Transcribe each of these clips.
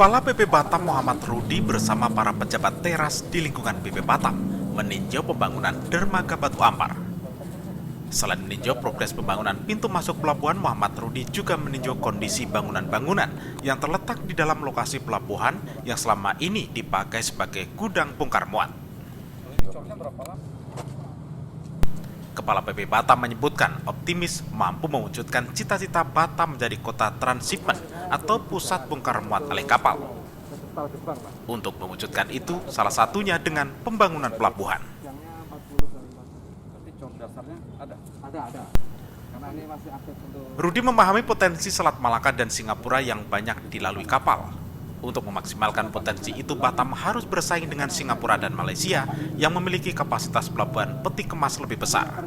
Kepala BP Batam Muhammad Rudi bersama para pejabat teras di lingkungan BP Batam meninjau pembangunan dermaga Batu Ampar. Selain meninjau progres pembangunan pintu masuk pelabuhan, Muhammad Rudi juga meninjau kondisi bangunan-bangunan yang terletak di dalam lokasi pelabuhan yang selama ini dipakai sebagai gudang bongkar muat. Kepala BP Batam menyebutkan optimis mampu mewujudkan cita-cita Batam menjadi kota transshipment atau pusat bongkar muat oleh kapal. Untuk mewujudkan itu, salah satunya dengan pembangunan pelabuhan. Rudi memahami potensi Selat Malaka dan Singapura yang banyak dilalui kapal. Untuk memaksimalkan potensi itu, Batam harus bersaing dengan Singapura dan Malaysia yang memiliki kapasitas pelabuhan peti kemas lebih besar.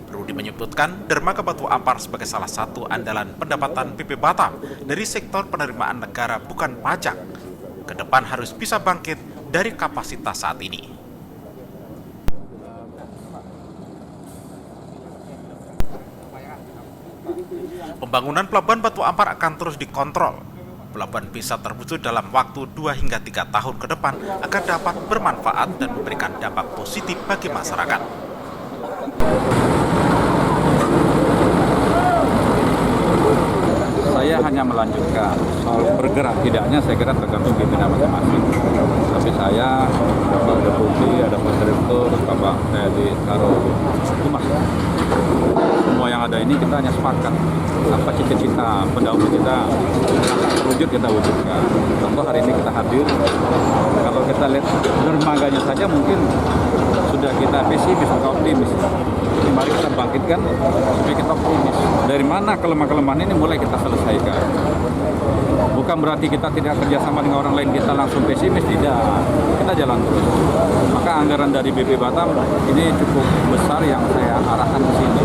Rudi menyebutkan dermaga Batu Ampar sebagai salah satu andalan pendapatan BP Batam dari sektor penerimaan negara bukan pajak. Ke depan harus bisa bangkit dari kapasitas saat ini. Pembangunan pelabuhan Batu Ampar akan terus dikontrol. Pelabuhan bisa terwujud dalam waktu 2 hingga 3 tahun ke depan agar dapat bermanfaat dan memberikan dampak positif bagi masyarakat. Saya hanya melanjutkan soal bergerak tidaknya, saya kira tergantung pimpinan masing-masing. Tapi saya, Bapak Deputi, ada Pak Direktur, Bapak di Karo Humas. Semua yang ada ini kita hanya sepakat apa cita-cita pendahulu kita terwujud, kita wujudkan. Contoh hari ini kita hadir, kalau kita lihat dermaganya saja mungkin sudah kita pesimis atau optimis. Jadi mari kita bangkitkan supaya kita optimis. Dari mana kelemahan-kelemahan ini mulai kita selesaikan. Bukan berarti kita tidak kerjasama dengan orang lain, kita langsung pesimis, tidak. Kita jalan terus. Maka anggaran dari BP Batam ini cukup besar yang saya arahkan ke sini.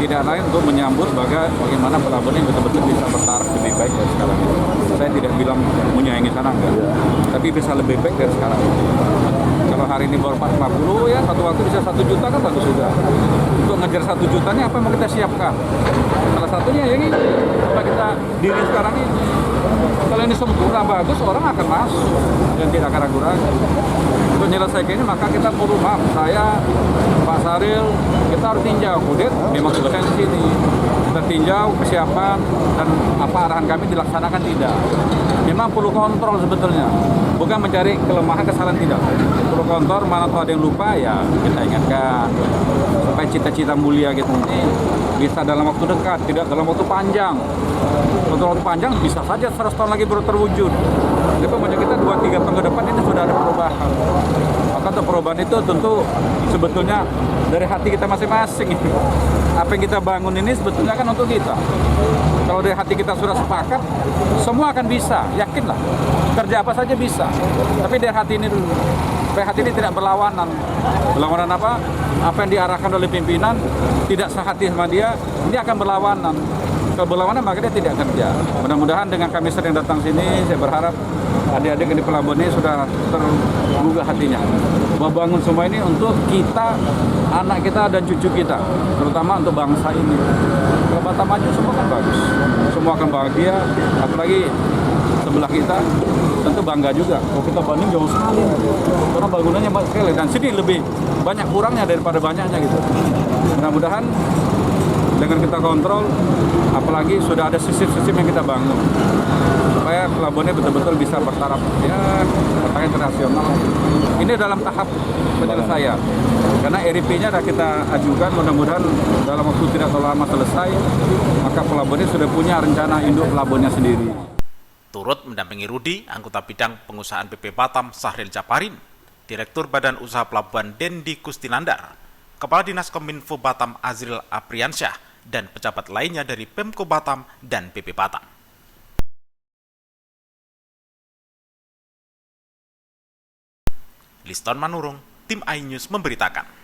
Tidak lain untuk menyambut bagaimana pelabuhan ini betul-betul bisa bertaraf lebih baik dari sekarang ini. Saya tidak bilang menyaingi sana, enggak. Tapi bisa lebih baik dari sekarang ini. Kalau hari ini baru 450, ya satu waktu bisa 1 juta kan bagus juga. Untuk ngejar 1 jutanya apa yang mau kita siapkan? Salah satunya ya ini, apa kita diri sekarang ini. Kalau ini sempurna bagus, orang akan masuk dan tidak akan ragu-ragu. Untuk menyelesaikan ini maka kita perlu, maaf, saya, Pak Saril, kita harus tinjau. Kemudian memang tugasnya di sini. Kita tinjau kesiapan dan apa arahan kami dilaksanakan tidak. Memang perlu kontrol sebetulnya. Bukan mencari kelemahan, kesalahan, tidak. Perlu kontrol, mana tuh ada yang lupa, ya kita ingatkan. Supaya cita-cita mulia gitu ini bisa dalam waktu dekat, tidak dalam waktu panjang. Untuk waktu panjang bisa saja 100 tahun lagi baru terwujud. Jadi pembangunan kita 2-3 tahun ke depan ini sudah ada perubahan. Maka untuk perubahan itu tentu sebetulnya dari hati kita masing-masing. Apa yang kita bangun ini sebetulnya kan untuk kita. Kalau dari hati kita sudah sepakat, semua akan bisa, yakinlah. Kerja apa saja bisa. Tapi dari hati ini dulu. Supaya hati ini tidak berlawanan. Berlawanan apa? Apa yang diarahkan oleh pimpinan tidak sehati sama dia, ini akan berlawanan. Kalau berlawanan maka dia tidak kerja. Mudah-mudahan dengan kami sering datang sini, saya berharap adik-adik di pelabuhan ini sudah tergugah hatinya. Membangun semua ini untuk kita, anak kita dan cucu kita, terutama untuk bangsa ini. Kalau Batam maju semua kan bagus, semua akan bahagia. Apalagi sebelah kita tentu bangga juga. Kalau kita banding jauh sekali, karena bangunannya banyak sekali dan sini lebih banyak kurangnya daripada banyaknya gitu. Mudah-mudahan dengan kita kontrol, apalagi sudah ada sistem-sistem yang kita bangun supaya pelabuhannya betul-betul bisa bertaraf ya bertaraf internasional. Ini dalam tahap penyelesaian karena RIP-nya sudah kita ajukan, mudah-mudahan dalam waktu tidak terlalu lama selesai, maka pelabuhannya sudah punya rencana induk pelabuhannya sendiri. Turut mendampingi Rudi, anggota bidang pengusahaan BP Batam Sahril Japarin, Direktur Badan Usaha Pelabuhan Dendi Kustinandar, Kepala Dinas Kominfo Batam Azril Apriansyah, dan pejabat lainnya dari Pemko Batam dan BP Batam. Liston Manurung, Tim iNews memberitakan.